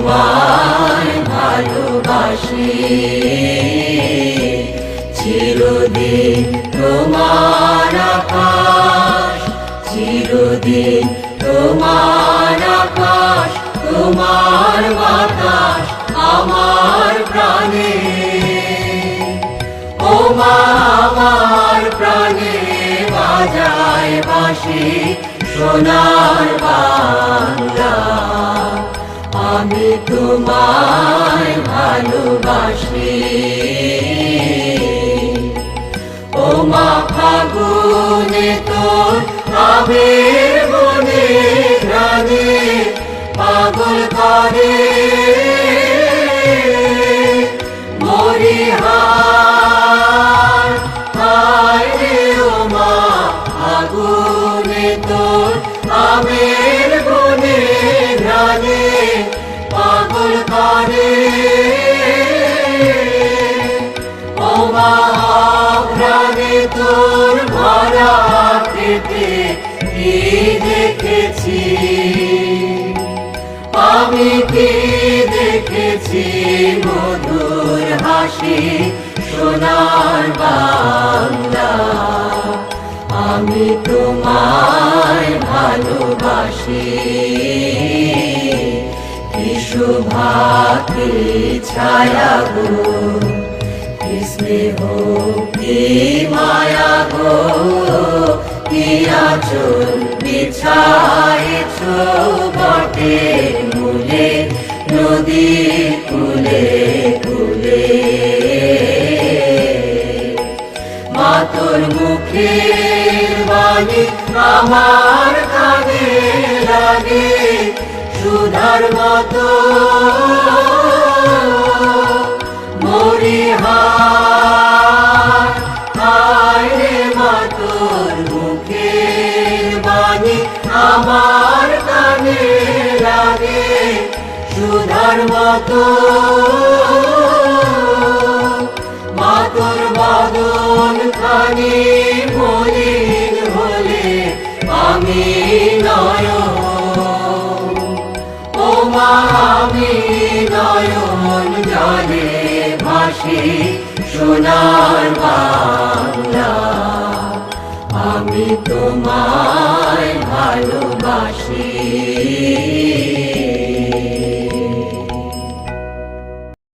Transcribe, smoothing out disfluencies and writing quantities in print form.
তোমায় ভালোবাসি, চিরদিন তোমার আকাশ, চিরদিন তোমার আকাশ, তোমার বাতাস আমার প্রাণে। ও মা আমার প্রাণে বাজায় বাঁশি সোনার বাংলা, আমি তোমায় ভালোবাসি। ও মা ফাগুনে তোর আবির বনে ঘ্রাণে পাগল করে মরিহার। হায় রে ও মা ফাগুনে তোর আবির বনে ঘ্রাণে পাগল করে। ও মা ঘ্রাণে তোর ভরা খেতে কি দেখেছি, আমি কি দেখেছি মধুর হাসি সোনার বাংলা, আমি তোমায় ভালোবাসি। কি শোভা কি ছায়া গো, কি স্নেহ কি মায়া গো, কি আঁচল বিছায়েছ বটের মূলে নদীর কূলে কূলে। মা তোর মুখের বাণী আমার কানে লাগে সুধার মতো মরিহার। হায় রে মা তোর মুখের বাণী আমার কানে লাগে সুধার মতো। মা তোর বদন খানি মলিন হলে আমি নয়ন, ও মা আমি নয়ন জলে ভাসি সোনার বাংলা, আমি তোমায় ভালোবাসি।